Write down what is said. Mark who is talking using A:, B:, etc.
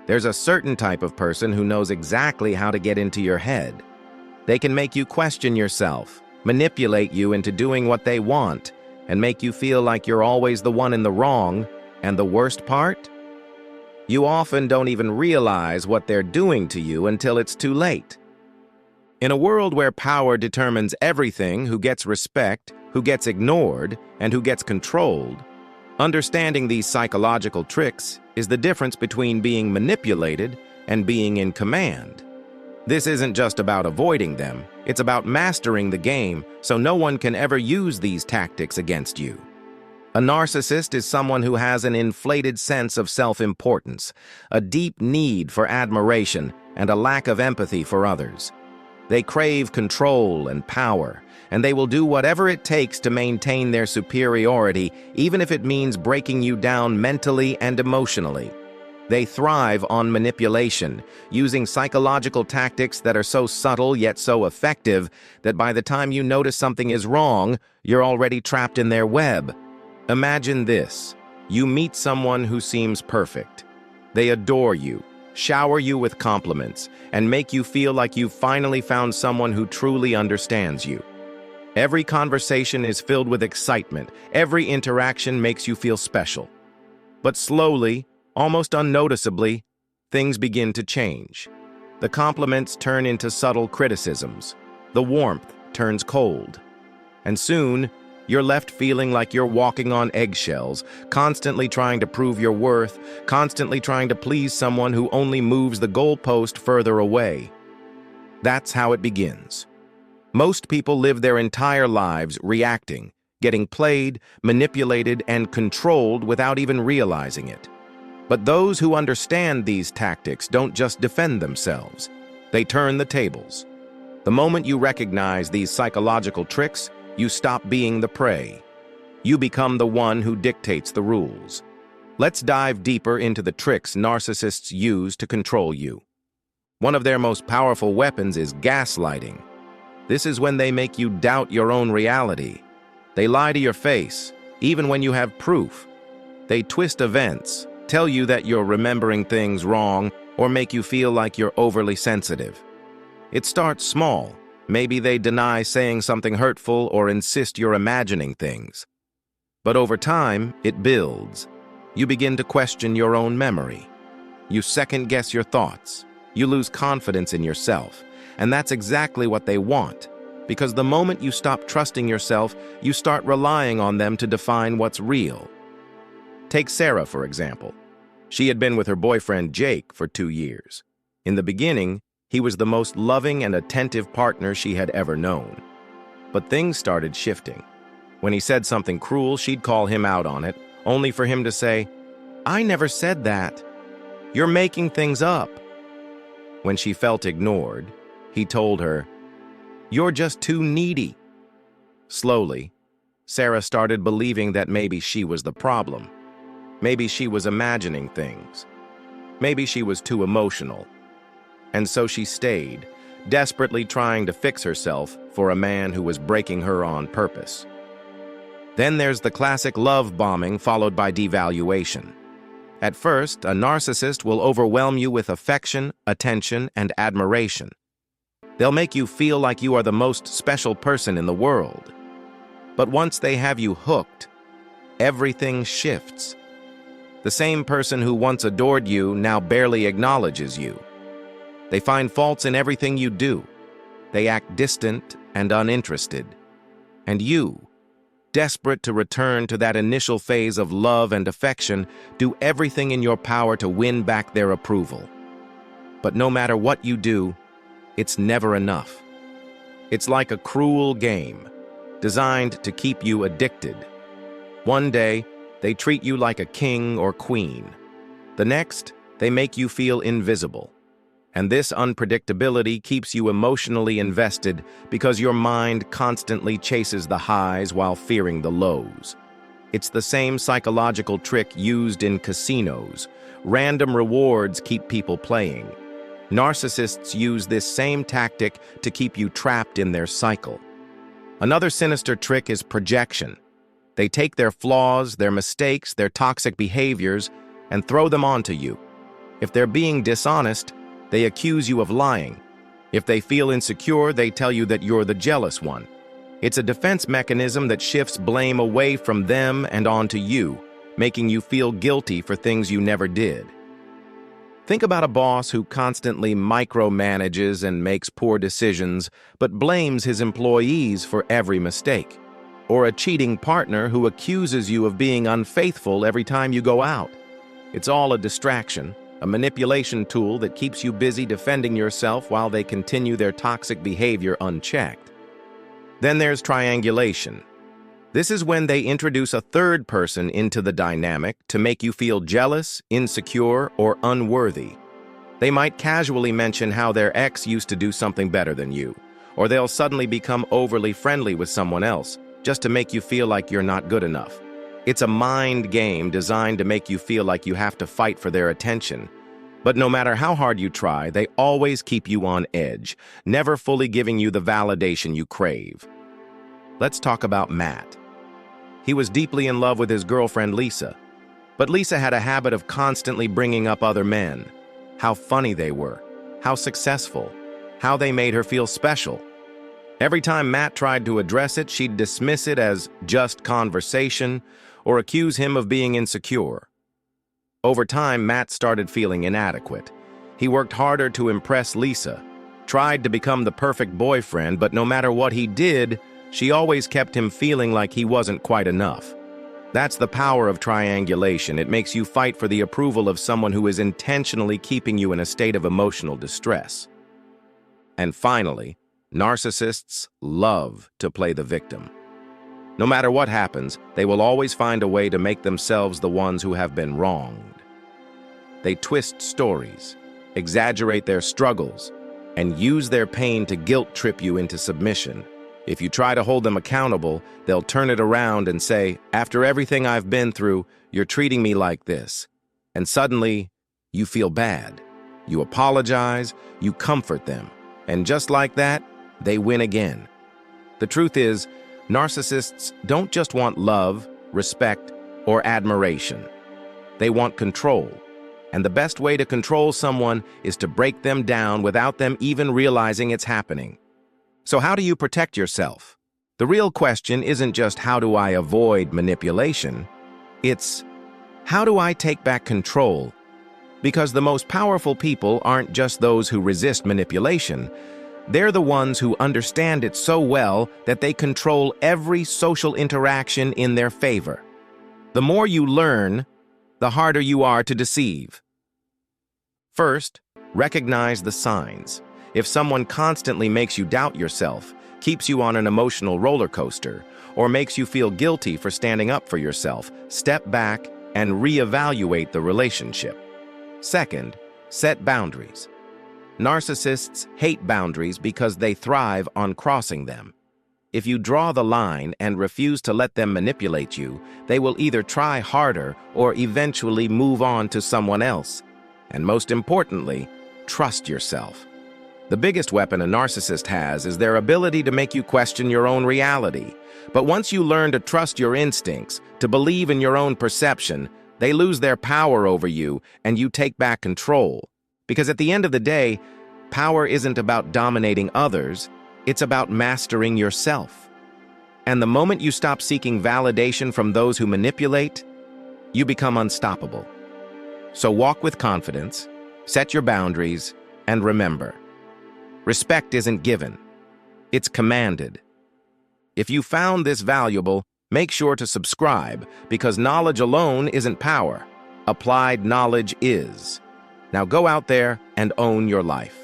A: There's a certain type of person who knows exactly how to get into your head. They can make you question yourself, manipulate you into doing what they want, and make you feel like you're always the one in the wrong. And the worst part? You often don't even realize what they're doing to you until it's too late. In a world where power determines everything, who gets respect, who gets ignored, and who gets controlled, understanding these psychological tricks is the difference between being manipulated and being in command. This isn't just about avoiding them, it's about mastering the game so no one can ever use these tactics against you. A narcissist is someone who has an inflated sense of self-importance, a deep need for admiration, and a lack of empathy for others. They crave control and power, and they will do whatever it takes to maintain their superiority, even if it means breaking you down mentally and emotionally. They thrive on manipulation, using psychological tactics that are so subtle yet so effective that by the time you notice something is wrong, you're already trapped in their web. Imagine this. You meet someone who seems perfect. They adore you, shower you with compliments, and make you feel like you've finally found someone who truly understands you. Every conversation is filled with excitement. Every interaction makes you feel special. But slowly, almost unnoticeably, things begin to change. The compliments turn into subtle criticisms. The warmth turns cold. And soon, you're left feeling like you're walking on eggshells, constantly trying to prove your worth, constantly trying to please someone who only moves the goalpost further away. That's how it begins. Most people live their entire lives reacting, getting played, manipulated, and controlled without even realizing it. But those who understand these tactics don't just defend themselves. They turn the tables. The moment you recognize these psychological tricks, you stop being the prey. You become the one who dictates the rules. Let's dive deeper into the tricks narcissists use to control you. One of their most powerful weapons is gaslighting. This is when they make you doubt your own reality. They lie to your face, even when you have proof. They twist events, tell you that you're remembering things wrong, or make you feel like you're overly sensitive. It starts small. Maybe they deny saying something hurtful or insist you're imagining things. But over time, it builds. You begin to question your own memory. You second-guess your thoughts. You lose confidence in yourself. And that's exactly what they want. Because the moment you stop trusting yourself, you start relying on them to define what's real. Take Sarah, for example. She had been with her boyfriend Jake for 2 years. In the beginning, he was the most loving and attentive partner she had ever known. But things started shifting. When he said something cruel, she'd call him out on it, only for him to say, "I never said that. You're making things up." When she felt ignored, he told her, "You're just too needy." Slowly, Sarah started believing that maybe she was the problem. Maybe she was imagining things. Maybe she was too emotional. And so she stayed, desperately trying to fix herself for a man who was breaking her on purpose. Then there's the classic love bombing followed by devaluation. At first, a narcissist will overwhelm you with affection, attention, and admiration. They'll make you feel like you are the most special person in the world. But once they have you hooked, everything shifts. The same person who once adored you now barely acknowledges you. They find faults in everything you do. They act distant and uninterested. And you, desperate to return to that initial phase of love and affection, do everything in your power to win back their approval. But no matter what you do, it's never enough. It's like a cruel game, designed to keep you addicted. One day, they treat you like a king or queen. The next, they make you feel invisible. And this unpredictability keeps you emotionally invested because your mind constantly chases the highs while fearing the lows. It's the same psychological trick used in casinos. Random rewards keep people playing. Narcissists use this same tactic to keep you trapped in their cycle. Another sinister trick is projection. They take their flaws, their mistakes, their toxic behaviors, and throw them onto you. If they're being dishonest, they accuse you of lying. If they feel insecure, they tell you that you're the jealous one. It's a defense mechanism that shifts blame away from them and onto you, making you feel guilty for things you never did. Think about a boss who constantly micromanages and makes poor decisions, but blames his employees for every mistake. Or a cheating partner who accuses you of being unfaithful every time you go out. It's all a distraction, a manipulation tool that keeps you busy defending yourself while they continue their toxic behavior unchecked. Then there's triangulation. This is when they introduce a third person into the dynamic to make you feel jealous, insecure, or unworthy. They might casually mention how their ex used to do something better than you, or they'll suddenly become overly friendly with someone else just to make you feel like you're not good enough. It's a mind game designed to make you feel like you have to fight for their attention. But no matter how hard you try, they always keep you on edge, never fully giving you the validation you crave. Let's talk about Matt. He was deeply in love with his girlfriend Lisa, but Lisa had a habit of constantly bringing up other men, how funny they were, how successful, how they made her feel special. Every time Matt tried to address it, she'd dismiss it as just conversation or accuse him of being insecure. Over time, Matt started feeling inadequate. He worked harder to impress Lisa, tried to become the perfect boyfriend, but no matter what he did, she always kept him feeling like he wasn't quite enough. That's the power of triangulation. It makes you fight for the approval of someone who is intentionally keeping you in a state of emotional distress. And finally, narcissists love to play the victim. No matter what happens, they will always find a way to make themselves the ones who have been wronged. They twist stories, exaggerate their struggles, and use their pain to guilt trip you into submission. If you try to hold them accountable, they'll turn it around and say, "After everything I've been through, you're treating me like this." And suddenly, you feel bad. You apologize, you comfort them, and just like that, they win again. The truth is, narcissists don't just want love, respect, or admiration. They want control. And the best way to control someone is to break them down without them even realizing it's happening. So how do you protect yourself? The real question isn't just how do I avoid manipulation? It's how do I take back control? Because the most powerful people aren't just those who resist manipulation. They're the ones who understand it so well that they control every social interaction in their favor. The more you learn, the harder you are to deceive. First, recognize the signs. If someone constantly makes you doubt yourself, keeps you on an emotional roller coaster, or makes you feel guilty for standing up for yourself, step back and reevaluate the relationship. Second, set boundaries. Narcissists hate boundaries because they thrive on crossing them. If you draw the line and refuse to let them manipulate you, they will either try harder or eventually move on to someone else. And most importantly, trust yourself. The biggest weapon a narcissist has is their ability to make you question your own reality. But once you learn to trust your instincts, to believe in your own perception, they lose their power over you and you take back control. Because at the end of the day, power isn't about dominating others, it's about mastering yourself. And the moment you stop seeking validation from those who manipulate, you become unstoppable. So walk with confidence, set your boundaries, and remember, respect isn't given, it's commanded. If you found this valuable, make sure to subscribe because knowledge alone isn't power. Applied knowledge is. Now go out there and own your life.